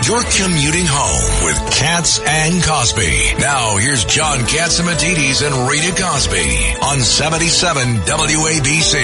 You're commuting home with Katz and Cosby. Now, here's John Katzimatidis and Rita Cosby on 77 WABC.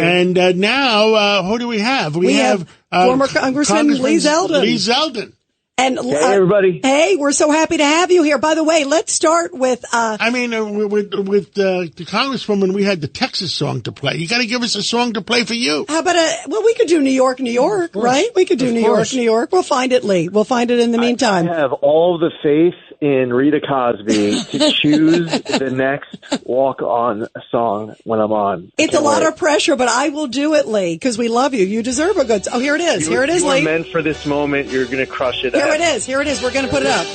And now, who do we have? We have former Congressman Lee Zeldin. Lee Zeldin. And hey, everybody. Hey, we're so happy to have you here. By the way, let's start with... with the Congresswoman, we had the Texas song to play. You got to give us a song to play for you. How about we could do New York, New York, right? We could do New York, New York. We'll find it, Lee. We'll find it in the meantime. I have all the faith in Rita Cosby to choose the next walk-on song when I'm on. It's a lot of pressure, but I will do it, Lee, because we love you. You deserve a good... Oh, here it is. Here it is, Lee. You are meant for this moment. You're going to crush it. Here it is. Here it is. We're going to put it up.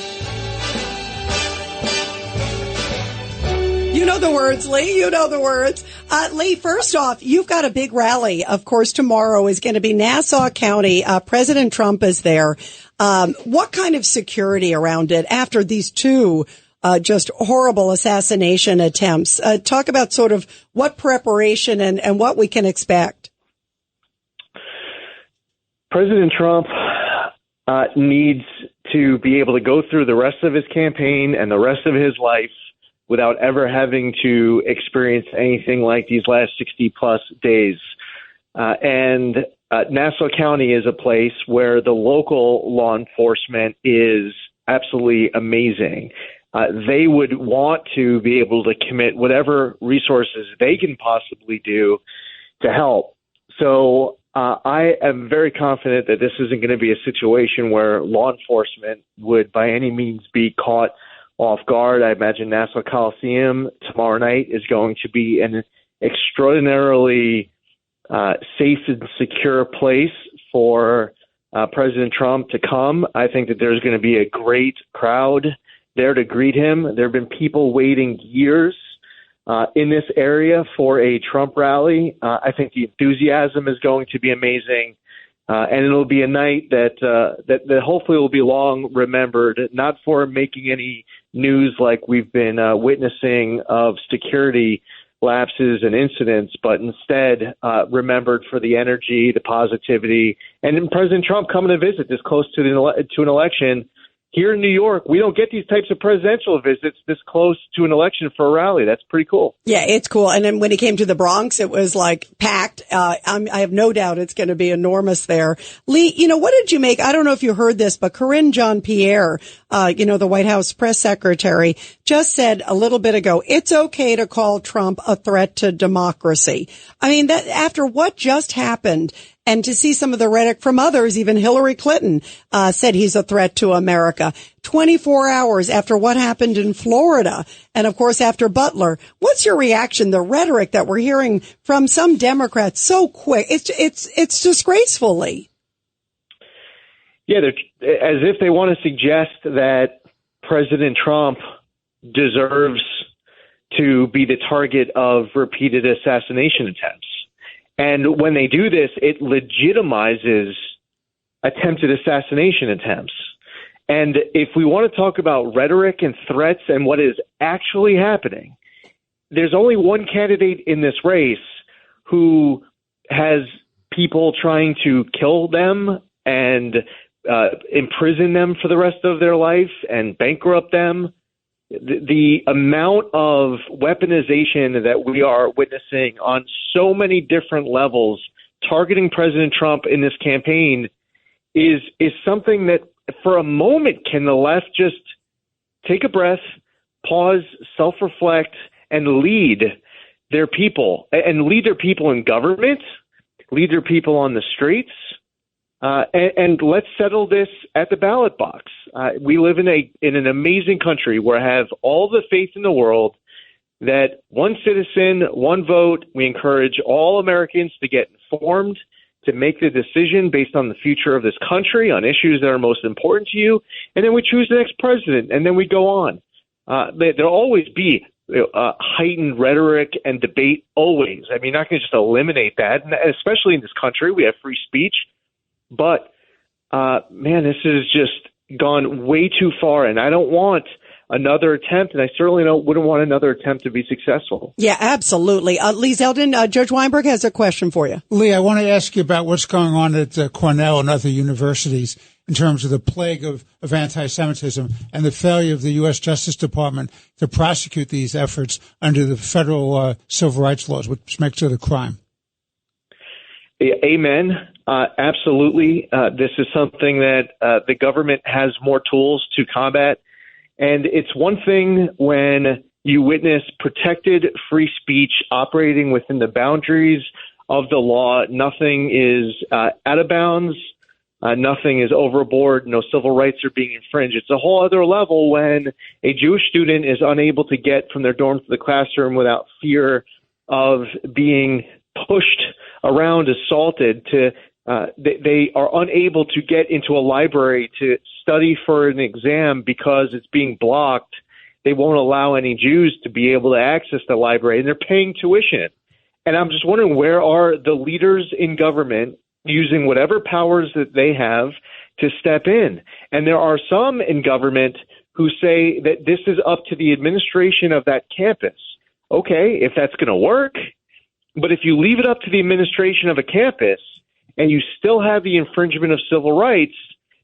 You know the words, Lee. You know the words. Lee, first off, you've got a big rally. Of course, tomorrow is going to be Nassau County. President Trump is there. What kind of security around it after these two just horrible assassination attempts? Talk about sort of what preparation and what we can expect. President Trump needs to be able to go through the rest of his campaign and the rest of his life without ever having to experience anything like these last 60-plus days. And Nassau County is a place where the local law enforcement is absolutely amazing. They would want to be able to commit whatever resources they can possibly do to help. So I am very confident that this isn't going to be a situation where law enforcement would by any means be caught off guard. I imagine Nassau Coliseum tomorrow night is going to be an extraordinarily safe and secure place for President Trump to come. I think that there's going to be a great crowd there to greet him. There have been people waiting years in this area for a Trump rally. I think the enthusiasm is going to be amazing. And it'll be a night that hopefully will be long remembered, not for making any news like we've been witnessing of security lapses and incidents, but instead remembered for the energy, the positivity, and then President Trump coming to visit this close to an election. Here in New York, we don't get these types of presidential visits this close to an election for a rally. That's pretty cool. Yeah, it's cool. And then when he came to the Bronx, it was like packed. I have no doubt it's going to be enormous there. Lee, what did you make? I don't know if you heard this, but Karine Jean-Pierre, the White House press secretary, just said a little bit ago, it's okay to call Trump a threat to democracy. I mean, that after what just happened, and to see some of the rhetoric from others, even Hillary Clinton said he's a threat to America. 24 hours after what happened in Florida, and of course after Butler. What's your reaction? The rhetoric that we're hearing from some Democrats so quick, it's disgracefully. Yeah, as if they want to suggest that President Trump deserves to be the target of repeated assassination attempts. And when they do this, it legitimizes attempted assassination attempts. And if we want to talk about rhetoric and threats and what is actually happening, there's only one candidate in this race who has people trying to kill them and imprison them for the rest of their life and bankrupt them. The amount of weaponization that we are witnessing on so many different levels targeting President Trump in this campaign is something that for a moment can the left just take a breath, pause, self-reflect, and lead their people in government, lead their people on the streets, and let's settle this at the ballot box. We live in an amazing country where I have all the faith in the world that one citizen, one vote. We encourage all Americans to get informed, to make the decision based on the future of this country, on issues that are most important to you, and then we choose the next president, and then we go on. There'll always be heightened rhetoric and debate, always. I mean, not going to just eliminate that, and especially in this country. We have free speech. But, man, this has just gone way too far, and I don't want another attempt, and I certainly wouldn't want another attempt to be successful. Yeah, absolutely. Lee Zeldin, Judge Weinberg has a question for you. Lee, I want to ask you about what's going on at Cornell and other universities in terms of the plague of anti-Semitism and the failure of the U.S. Justice Department to prosecute these efforts under the federal civil rights laws, which makes it a crime. Amen. Absolutely. This is something that the government has more tools to combat. And it's one thing when you witness protected free speech operating within the boundaries of the law. Nothing is out of bounds. Nothing is overboard. No civil rights are being infringed. It's a whole other level when a Jewish student is unable to get from their dorm to the classroom without fear of being pushed around, assaulted. They are unable to get into a library to study for an exam because it's being blocked. They won't allow any Jews to be able to access the library, and they're paying tuition. And I'm just wondering, where are the leaders in government using whatever powers that they have to step in? And there are some in government who say that this is up to the administration of that campus. Okay, if that's going to work, but if you leave it up to the administration of a campus and you still have the infringement of civil rights,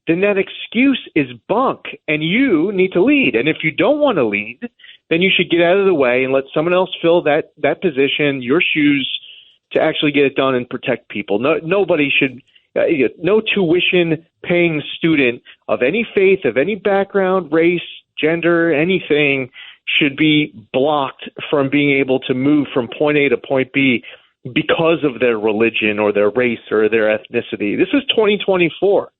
then that excuse is bunk, and you need to lead. And if you don't want to lead, then you should get out of the way and let someone else fill that position, your shoes, to actually get it done and protect people. Nobody should, no tuition-paying student of any faith, of any background, race, gender, anything should be blocked from being able to move from point A to point B because of their religion or their race or their ethnicity. This is 2024.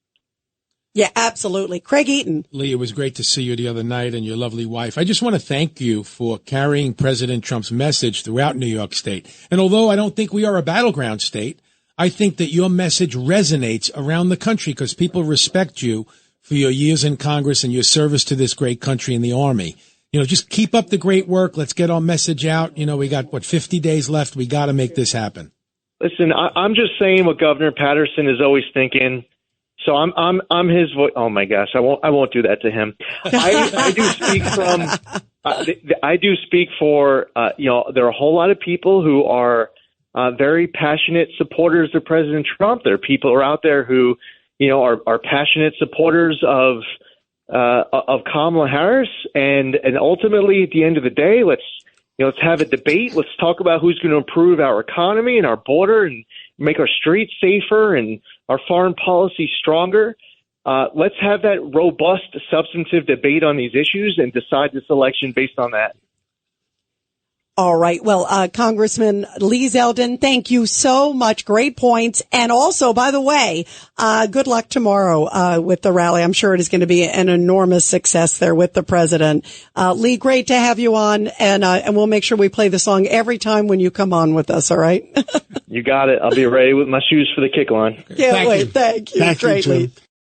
Yeah, absolutely. Craig Eaton. Lee, it was great to see you the other night and your lovely wife. I just want to thank you for carrying President Trump's message throughout New York State. And although I don't think we are a battleground state, I think that your message resonates around the country because people respect you for your years in Congress and your service to this great country in the Army. Just keep up the great work. Let's get our message out. We got, 50 days left. We got to make this happen. Listen, I'm just saying what Governor Patterson is always thinking. So I'm his voice. Oh my gosh, I won't do that to him. I do speak for there are a whole lot of people who are very passionate supporters of President Trump. There are people who are out there who are passionate supporters of Kamala Harris, and ultimately at the end of the day, let's have a debate. Let's talk about who's going to improve our economy and our border and make our streets safer and our foreign policy stronger. Let's have that robust, substantive debate on these issues and decide this election based on that. All right. Well, Congressman Lee Zeldin, thank you so much. Great points. And also, by the way, good luck tomorrow with the rally. I'm sure it is going to be an enormous success there with the president. Lee, great to have you on, and we'll make sure we play the song every time when you come on with us. All right. You got it. I'll be ready with my shoes for the kick line. Can't wait. Thank you. Thank you, greatly.